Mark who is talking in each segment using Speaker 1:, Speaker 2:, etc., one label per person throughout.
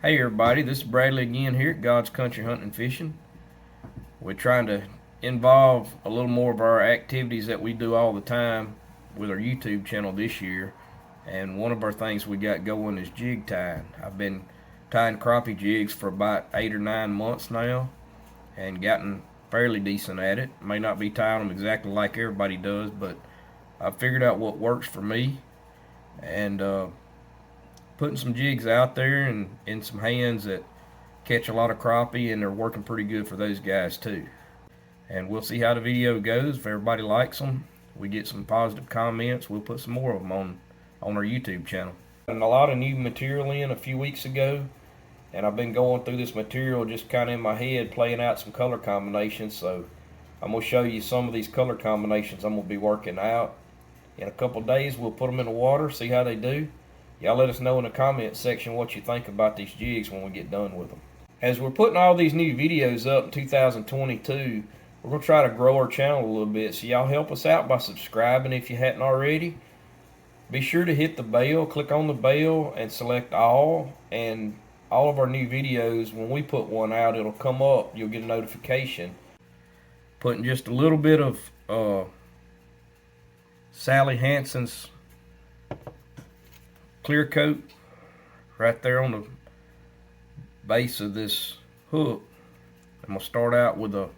Speaker 1: Hey everybody, this is Bradley again here at God's Country Hunting and Fishing. We're trying to involve a little more of our activities that we do all the time with our YouTube channel this year. And one of our things we got going is jig tying. I've been tying crappie jigs for about 8 or 9 months now and gotten fairly decent at it. May not be tying them exactly like everybody does, but I figured out what works for me, and putting some jigs out there and in some hands that catch a lot of crappie, and they're working pretty good for those guys too. And we'll see how the video goes. If everybody likes them, we get some positive comments, we'll put some more of them on our YouTube channel. And a lot of new material in a few weeks ago, and I've been going through this material just kind of in my head, playing out some color combinations. So I'm going to show you some of these color combinations I'm going to be working out. In a couple of days we'll put them in the water, see how they do. Y'all let us know in the comment section what you think about these jigs when we get done with them. As we're putting all these new videos up in 2022, we're going to try to grow our channel a little bit. So y'all help us out by subscribing if you hadn't already. Be sure to hit the bell, click on the bell and select all. And all of our new videos, when we put one out, it'll come up. You'll get a notification. Putting just a little bit of Sally Hansen's clear coat right there on the base of this hook. I'm going to start out with a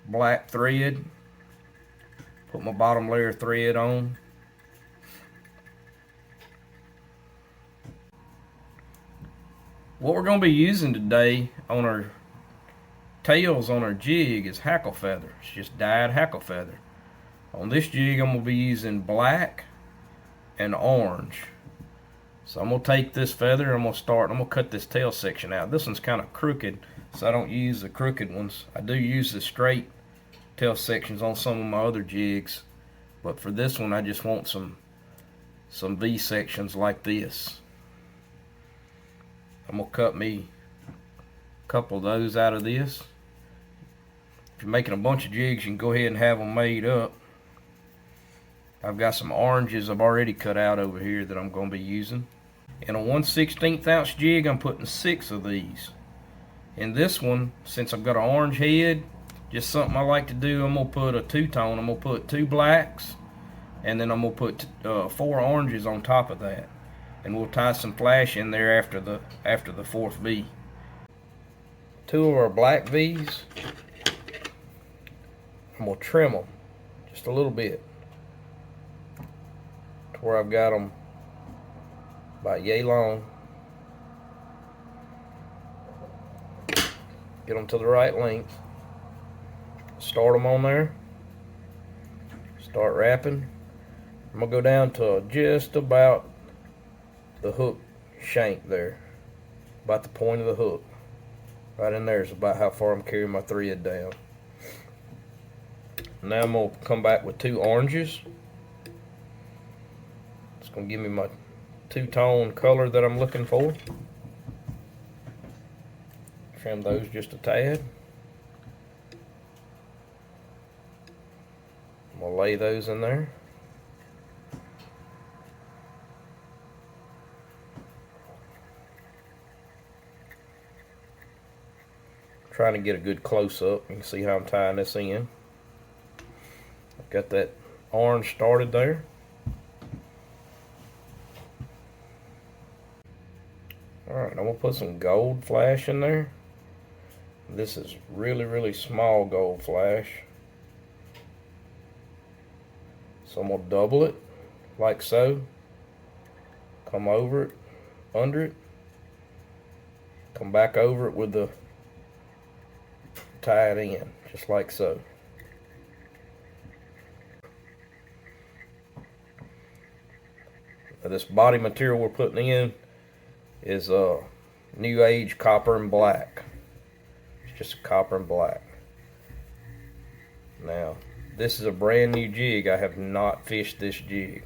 Speaker 1: black thread, put my bottom layer thread on. What we're going to be using today on our tails on our jig is hackle feather. It's just dyed hackle feather. On this jig I'm going to be using black and orange. So I'm going to take this feather and I'm going to cut this tail section out. This one's kind of crooked, so I don't use the crooked ones. I do use the straight tail sections on some of my other jigs, but for this one I just want some V sections like this. I'm going to cut me a couple of those out of this. If you're making a bunch of jigs, you can go ahead and have them made up. I've got some oranges I've already cut out over here that I'm going to be using. In a 1/16 ounce jig, I'm putting 6 of these. In this one, since I've got an orange head, just something I like to do, I'm going to put a two-tone. I'm going to put 2 blacks, and then I'm going to put 4 oranges on top of that. And we'll tie some flash in there after the 4th V. 2 of our black V's, I'm going to trim them just a little bit, where I've got them about yay long. Get them to the right length. Start them on there. Start wrapping. I'm going to go down to just about the hook shank there. About the point of the hook. Right in there is about how far I'm carrying my thread down. Now I'm going to come back with 2 oranges. It's going to give me my two-tone color that I'm looking for. Trim those just a tad. I'm going to lay those in there. Trying to get a good close-up. You can see how I'm tying this in. I've got that orange started there. Alright, I'm going to put some gold flash in there. This is really small gold flash. So I'm going to double it, like so. Come over it, under it. Come back over it with the tie it in, just like so. Now this body material we're putting in is New Age copper and black. It's just copper and black. Now this is a brand new jig. I have not fished this jig.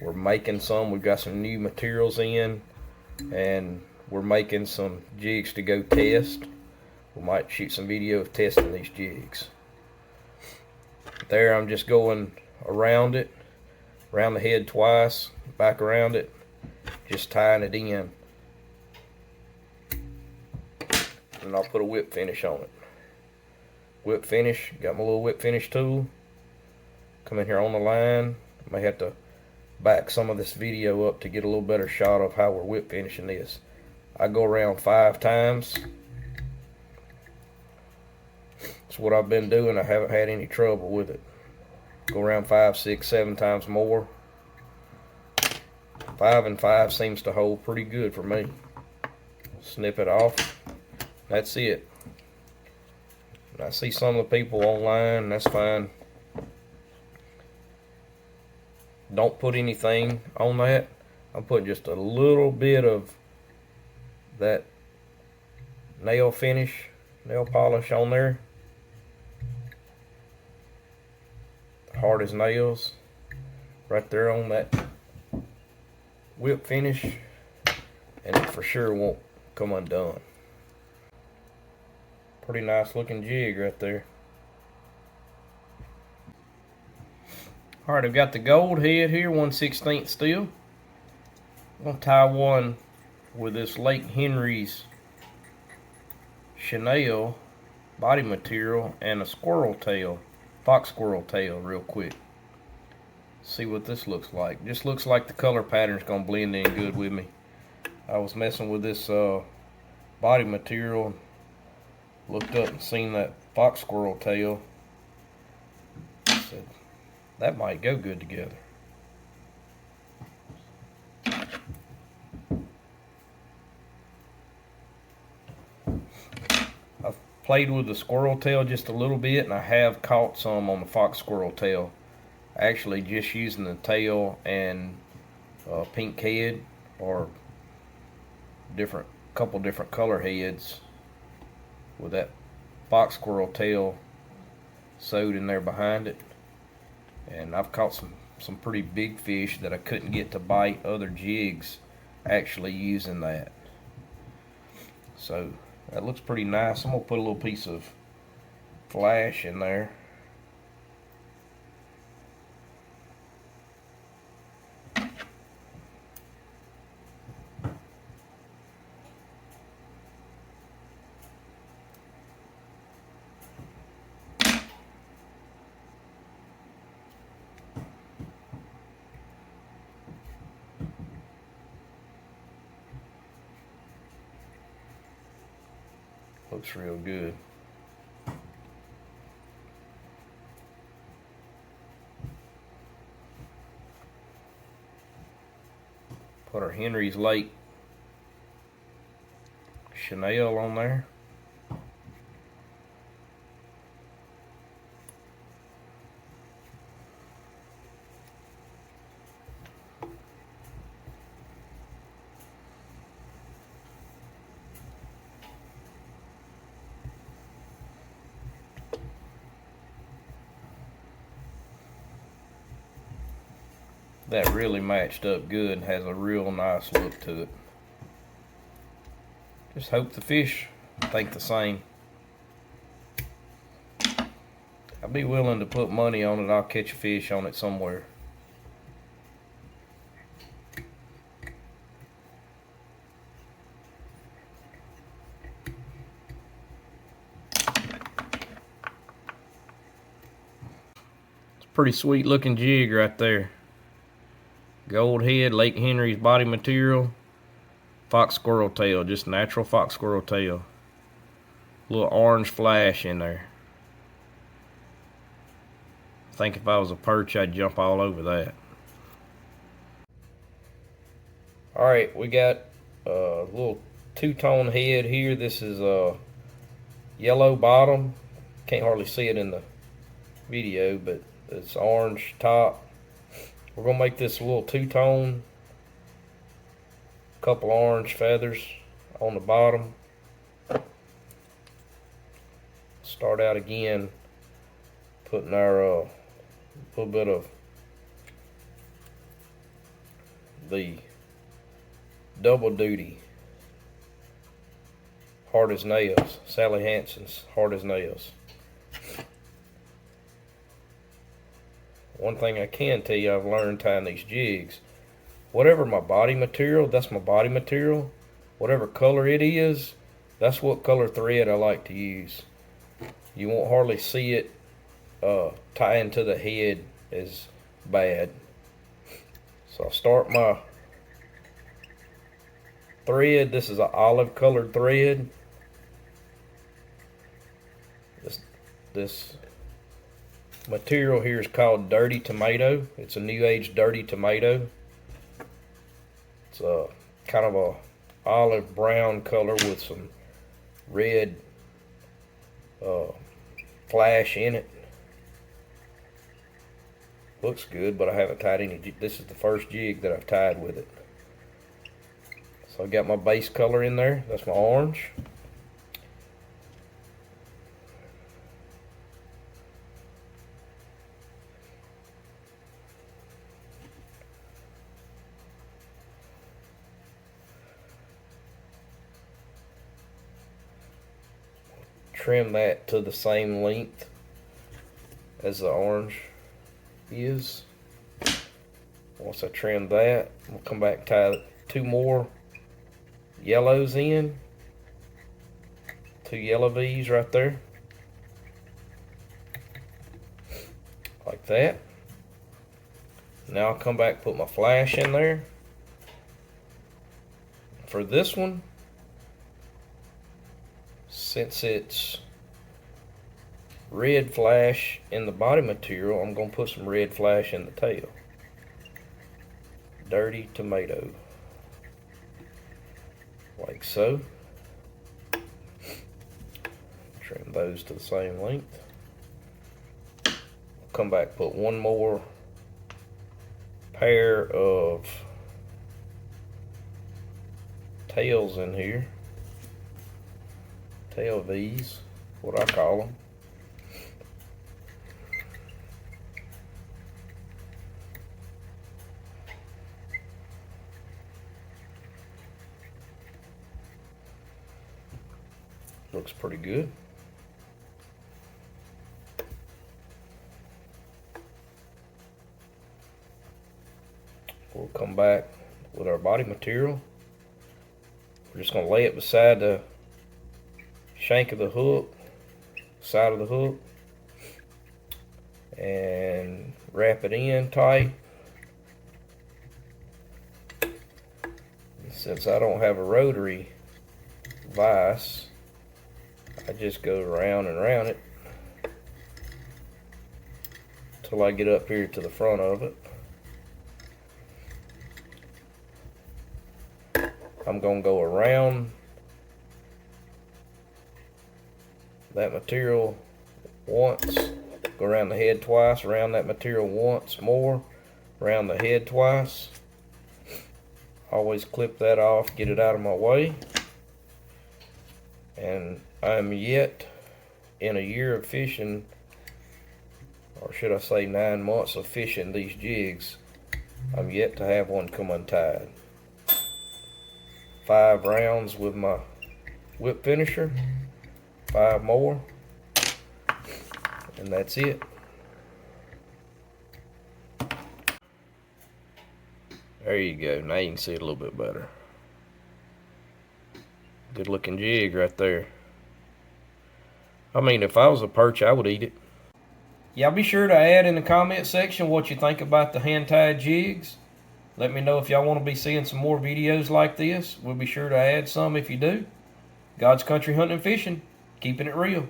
Speaker 1: We're making some. We've got some new materials in, and we're making some jigs to go test. We might shoot some video of testing these jigs. There I'm just going around it, around the head twice, back around it, just tying it in. and I'll put a whip finish on it. Whip finish, got my little whip finish tool. Come in here on the line. I may have to back some of this video up to get a little better shot of how we're whip finishing this. I go around 5 times. That's what I've been doing. I haven't had any trouble with it. Go around 5, 6, 7 times more. 5 and 5 seems to hold pretty good for me. Snip it off. That's it. And I see some of the people online, that's fine. Don't put anything on that. I'm putting just a little bit of that nail finish, nail polish on there. Hard as nails. Right there on that whip finish. And it for sure won't come undone. Pretty nice looking jig right there. Alright, I've got the gold head here, 1/16 steel. I'm going to tie one with this Lake Henry's chenille body material and a squirrel tail, fox squirrel tail real quick. See what this looks like. Just looks like the color pattern's going to blend in good with me. I was messing with this body material, looked up and seen that fox squirrel tail. Said, that might go good together. I've played with the squirrel tail just a little bit, and I have caught some on the fox squirrel tail. Actually, just using the tail and pink head, or couple different color heads with that fox squirrel tail sewed in there behind it. And I've caught some pretty big fish that I couldn't get to bite other jigs actually using that. So that looks pretty nice. I'm going to put a little piece of flash in there. Looks real good. Put our Henry's Lake chenille on there. That really matched up good and has a real nice look to it. Just hope the fish think the same. I'd be willing to put money on it. I'll catch a fish on it somewhere. It's a pretty sweet looking jig right there. Gold head, Lake Henry's body material, fox squirrel tail, just natural fox squirrel tail. Little orange flash in there. I think if I was a perch, I'd jump all over that. Alright, we got a little two-tone head here. This is a yellow bottom. Can't hardly see it in the video, but it's orange top. We're going to make this a little two-tone, couple orange feathers on the bottom. Start out again putting our little bit of the double duty hard as nails, Sally Hansen's hard as nails. One thing I can tell you I've learned tying these jigs, whatever my body material, that's my body material. Whatever color it is, That's what color thread I like to use. You won't hardly see it tying to the head as bad. So I'll start my thread. This is an olive colored thread. This material here is called Dirty Tomato. It's a new age Dirty Tomato. It's a kind of a olive brown color with some red flash in it. Looks good, but I haven't tied any. This is the first jig that I've tied with it. So I got my base color in there. That's my orange. Trim that to the same length as the orange is. Once I trim that, we'll come back and tie 2 more yellows in. 2 yellow V's right there. Like that. Now I'll come back and put my flash in there. For this one, since it's red flash in the body material, I'm going to put some red flash in the tail. Dirty Tomato. Like so. Trim those to the same length. Come back, put 1 more pair of tails in here. Tail V's, what I call them. Looks pretty good. We'll come back with our body material. We're just going to lay it beside the shank of the hook, side of the hook, and wrap it in tight. Since I don't have a rotary vise, I just go around and around it till I get up here to the front of it. I'm going to go around that material once, go around the head twice, around that material once more, around the head twice. Always clip that off, get it out of my way. And I'm yet in a year of fishing, or should I say 9 months of fishing these jigs, I'm yet to have one come untied. 5 rounds with my whip finisher, 5 more, and that's it. There you go. Now you can see it a little bit better. Good looking jig right there. I mean, if I was a perch, I would eat it. Y'all be sure to add in the comment section what you think about the hand-tied jigs. Let me know if y'all want to be seeing some more videos like this. We'll be sure to add some if you do. God's Country Hunting and Fishing, keeping it real.